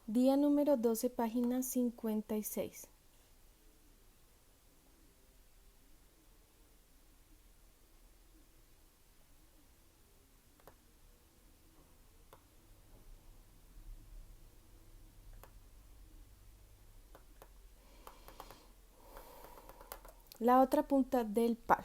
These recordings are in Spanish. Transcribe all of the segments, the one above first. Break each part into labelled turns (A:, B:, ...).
A: Día número 12, página 56. La otra punta del palo.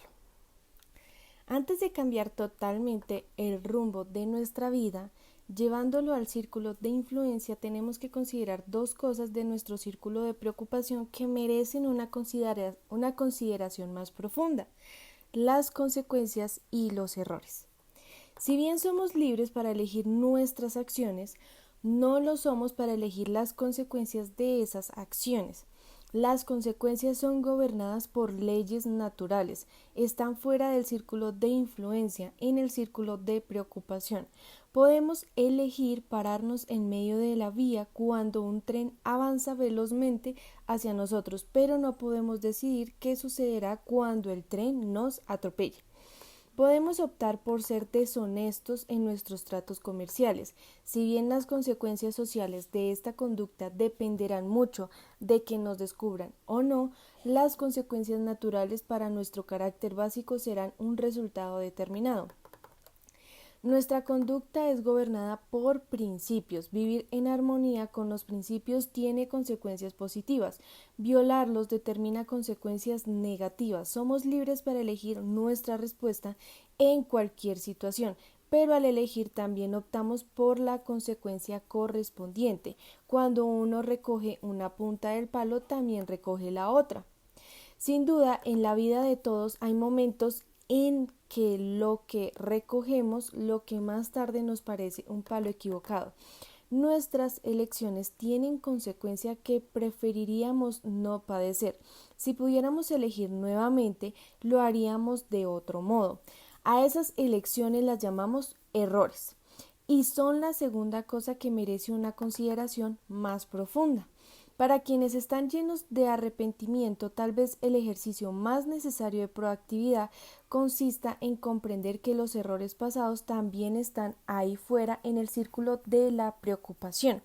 A: Antes de cambiar totalmente el rumbo de nuestra vida, llevándolo al círculo de influencia, tenemos que considerar dos cosas de nuestro círculo de preocupación que merecen una consideración más profunda: las consecuencias y los errores. Si bien somos libres para elegir nuestras acciones, no lo somos para elegir las consecuencias de esas acciones. Las consecuencias son gobernadas por leyes naturales, están fuera del círculo de influencia, en el círculo de preocupación. Podemos elegir pararnos en medio de la vía cuando un tren avanza velozmente hacia nosotros, pero no podemos decidir qué sucederá cuando el tren nos atropelle. Podemos optar por ser deshonestos en nuestros tratos comerciales. Si bien las consecuencias sociales de esta conducta dependerán mucho de que nos descubran o no, las consecuencias naturales para nuestro carácter básico serán un resultado determinado. Nuestra conducta es gobernada por principios. Vivir en armonía con los principios tiene consecuencias positivas. Violarlos determina consecuencias negativas. Somos libres para elegir nuestra respuesta en cualquier situación, pero al elegir también optamos por la consecuencia correspondiente. Cuando uno recoge una punta del palo, también recoge la otra. Sin duda, en la vida de todos hay momentos en que lo que recogemos, lo que más tarde nos parece un palo equivocado. Nuestras elecciones tienen consecuencia que preferiríamos no padecer. Si pudiéramos elegir nuevamente, lo haríamos de otro modo. A esas elecciones las llamamos errores y son la segunda cosa que merece una consideración más profunda. Para quienes están llenos de arrepentimiento, tal vez el ejercicio más necesario de proactividad consista en comprender que los errores pasados también están ahí fuera en el círculo de la preocupación.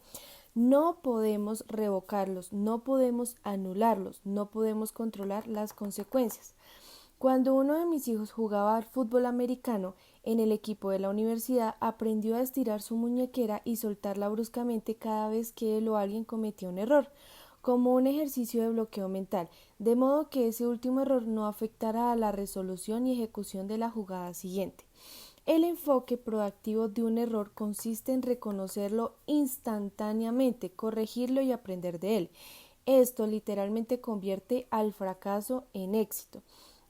A: No podemos revocarlos, no podemos anularlos, no podemos controlar las consecuencias. Cuando uno de mis hijos jugaba al fútbol americano en el equipo de la universidad, aprendió a estirar su muñequera y soltarla bruscamente cada vez que él o alguien cometía un error, como un ejercicio de bloqueo mental, de modo que ese último error no afectara a la resolución y ejecución de la jugada siguiente. El enfoque proactivo de un error consiste en reconocerlo instantáneamente, corregirlo y aprender de él. Esto literalmente convierte al fracaso en éxito.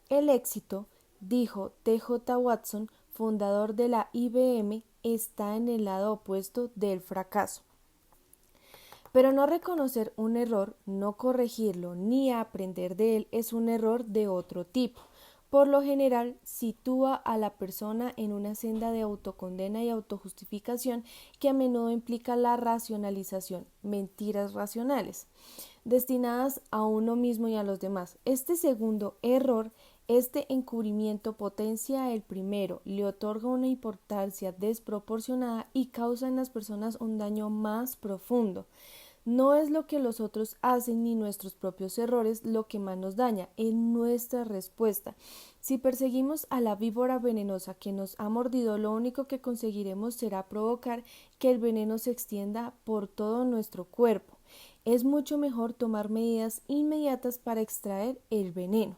A: El éxito, dijo T.J. Watson, fundador de la IBM, está en el lado opuesto del fracaso. Pero no reconocer un error, no corregirlo ni aprender de él es un error de otro tipo. Por lo general, sitúa a la persona en una senda de autocondena y autojustificación que a menudo implica la racionalización, mentiras racionales, destinadas a uno mismo y a los demás. Este segundo error, este encubrimiento potencia el primero, le otorga una importancia desproporcionada y causa en las personas un daño más profundo. No es lo que los otros hacen ni nuestros propios errores lo que más nos daña, es nuestra respuesta. Si perseguimos a la víbora venenosa que nos ha mordido, lo único que conseguiremos será provocar que el veneno se extienda por todo nuestro cuerpo. Es mucho mejor tomar medidas inmediatas para extraer el veneno.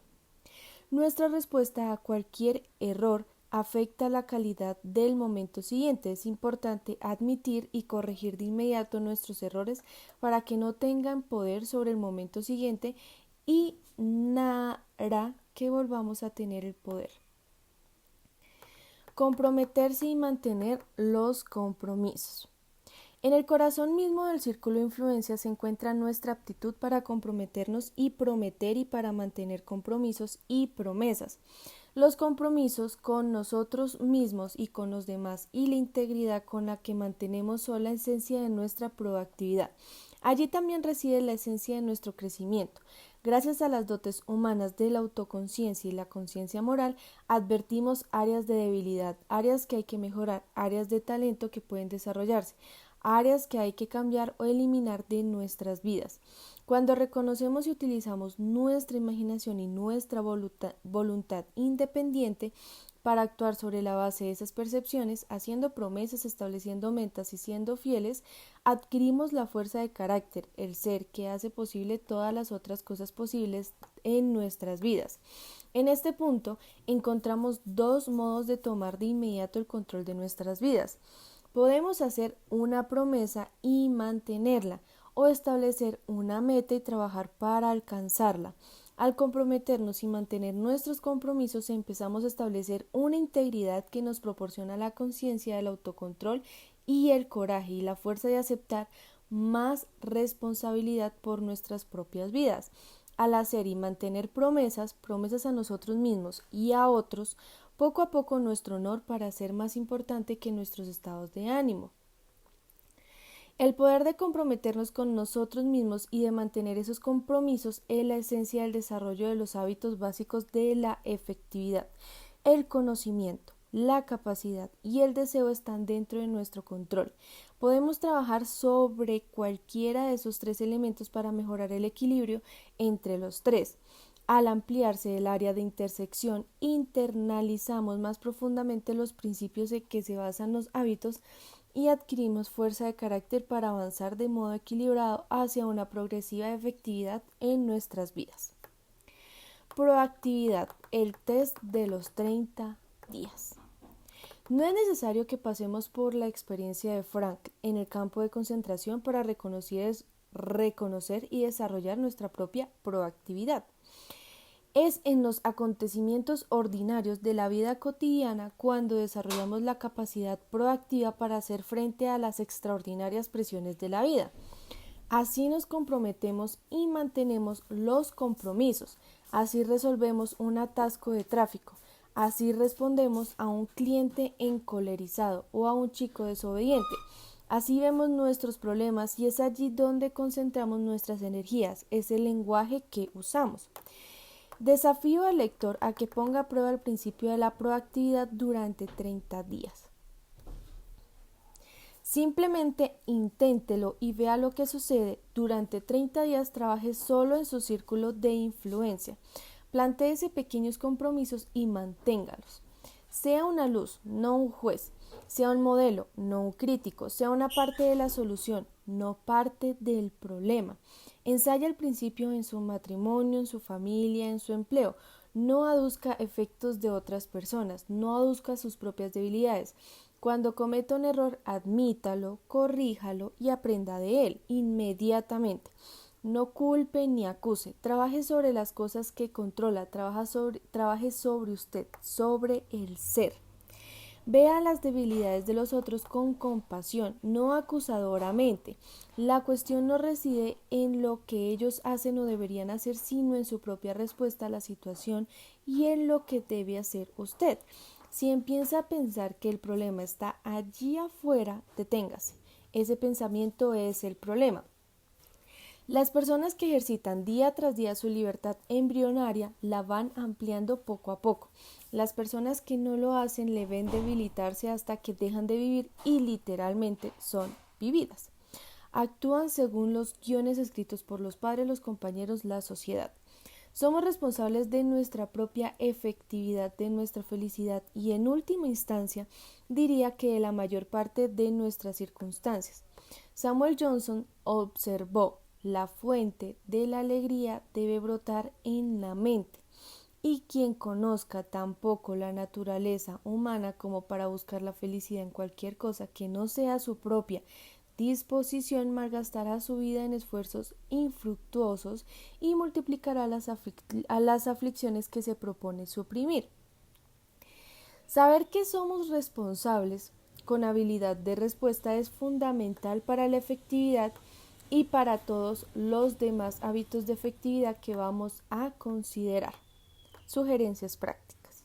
A: Nuestra respuesta a cualquier error afecta la calidad del momento siguiente. Es importante admitir y corregir de inmediato nuestros errores para que no tengan poder sobre el momento siguiente y hará que volvamos a tener el poder. Comprometerse y mantener los compromisos. En el corazón mismo del círculo de influencia se encuentra nuestra aptitud para comprometernos y prometer y para mantener compromisos y promesas. Los compromisos con nosotros mismos y con los demás y la integridad con la que mantenemos son la esencia de nuestra proactividad. Allí también reside la esencia de nuestro crecimiento. Gracias a las dotes humanas de la autoconciencia y la conciencia moral, advertimos áreas de debilidad, áreas que hay que mejorar, áreas de talento que pueden desarrollarse. áreas que hay que cambiar o eliminar de nuestras vidas. Cuando reconocemos y utilizamos nuestra imaginación y nuestra voluntad independiente para actuar sobre la base de esas percepciones, haciendo promesas, estableciendo metas y siendo fieles, adquirimos la fuerza de carácter, el ser que hace posible todas las otras cosas posibles en nuestras vidas. En este punto encontramos dos modos de tomar de inmediato el control de nuestras vidas. Podemos hacer una promesa y mantenerla, o establecer una meta y trabajar para alcanzarla. Al comprometernos y mantener nuestros compromisos, empezamos a establecer una integridad que nos proporciona la conciencia del autocontrol y el coraje y la fuerza de aceptar más responsabilidad por nuestras propias vidas. Al hacer y mantener promesas a nosotros mismos y a otros, poco a poco nuestro honor para ser más importante que nuestros estados de ánimo. El poder de comprometernos con nosotros mismos y de mantener esos compromisos es la esencia del desarrollo de los hábitos básicos de la efectividad. El conocimiento, la capacidad y el deseo están dentro de nuestro control. Podemos trabajar sobre cualquiera de esos tres elementos para mejorar el equilibrio entre los tres. Al ampliarse el área de intersección, internalizamos más profundamente los principios en que se basan los hábitos y adquirimos fuerza de carácter para avanzar de modo equilibrado hacia una progresiva efectividad en nuestras vidas. Proactividad, el test de los 30 días. No es necesario que pasemos por la experiencia de Frank en el campo de concentración para reconocer y desarrollar nuestra propia proactividad. Es en los acontecimientos ordinarios de la vida cotidiana cuando desarrollamos la capacidad proactiva para hacer frente a las extraordinarias presiones de la vida. Así nos comprometemos y mantenemos los compromisos. Así resolvemos un atasco de tráfico. Así respondemos a un cliente encolerizado o a un chico desobediente. Así vemos nuestros problemas y es allí donde concentramos nuestras energías. Es el lenguaje que usamos. Desafío al lector a que ponga a prueba el principio de la proactividad durante 30 días. Simplemente inténtelo y vea lo que sucede. Durante 30 días trabaje solo en su círculo de influencia. Plantéese pequeños compromisos y manténgalos. Sea una luz, no un juez. Sea un modelo, no un crítico. Sea una parte de la solución, no parte del problema. Ensaya el principio en su matrimonio, en su familia, en su empleo. No aduzca efectos de otras personas, no aduzca sus propias debilidades. Cuando cometa un error, admítalo, corríjalo y aprenda de él inmediatamente. No culpe ni acuse. Trabaje sobre las cosas que controla, trabaje sobre usted, sobre el ser. Vea las debilidades de los otros con compasión, no acusadoramente. La cuestión no reside en lo que ellos hacen o deberían hacer, sino en su propia respuesta a la situación y en lo que debe hacer usted. Si empieza a pensar que el problema está allí afuera, deténgase. Ese pensamiento es el problema. Las personas que ejercitan día tras día su libertad embrionaria la van ampliando poco a poco. Las personas que no lo hacen le ven debilitarse hasta que dejan de vivir y literalmente son vividas. Actúan según los guiones escritos por los padres, los compañeros, la sociedad. Somos responsables de nuestra propia efectividad, de nuestra felicidad y en última instancia diría que de la mayor parte de nuestras circunstancias. Samuel Johnson observó: la fuente de la alegría debe brotar en la mente, y quien conozca tan poco la naturaleza humana como para buscar la felicidad en cualquier cosa que no sea su propia disposición, malgastará su vida en esfuerzos infructuosos y multiplicará las aflicciones que se propone suprimir. Saber que somos responsables con habilidad de respuesta es fundamental para la efectividad y para todos los demás hábitos de efectividad que vamos a considerar. Sugerencias prácticas.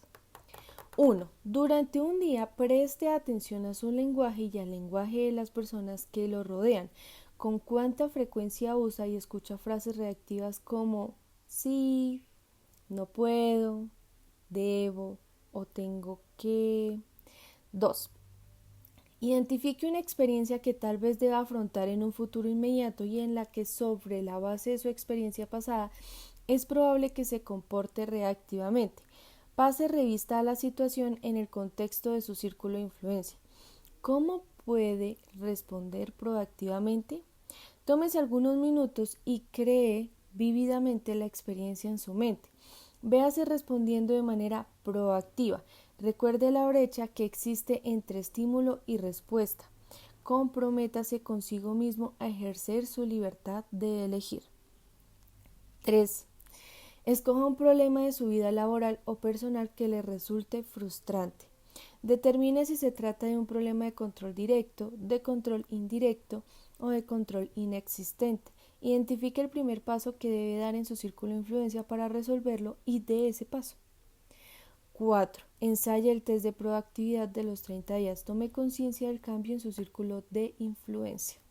A: 1. Durante un día preste atención a su lenguaje y al lenguaje de las personas que lo rodean. Con cuánta frecuencia usa y escucha frases reactivas como sí, no puedo, debo o tengo que. 2. Identifique una experiencia que tal vez deba afrontar en un futuro inmediato y en la que sobre la base de su experiencia pasada es probable que se comporte reactivamente. Pase revista a la situación en el contexto de su círculo de influencia. ¿Cómo puede responder proactivamente? Tómese algunos minutos y cree vívidamente la experiencia en su mente. Véase respondiendo de manera proactiva. Recuerde la brecha que existe entre estímulo y respuesta. Comprométase consigo mismo a ejercer su libertad de elegir. 3. Escoja un problema de su vida laboral o personal que le resulte frustrante. Determine si se trata de un problema de control directo, de control indirecto o de control inexistente. Identifique el primer paso que debe dar en su círculo de influencia para resolverlo y dé ese paso. 4. Ensaye el test de proactividad de los 30 días. Tome conciencia del cambio en su círculo de influencia.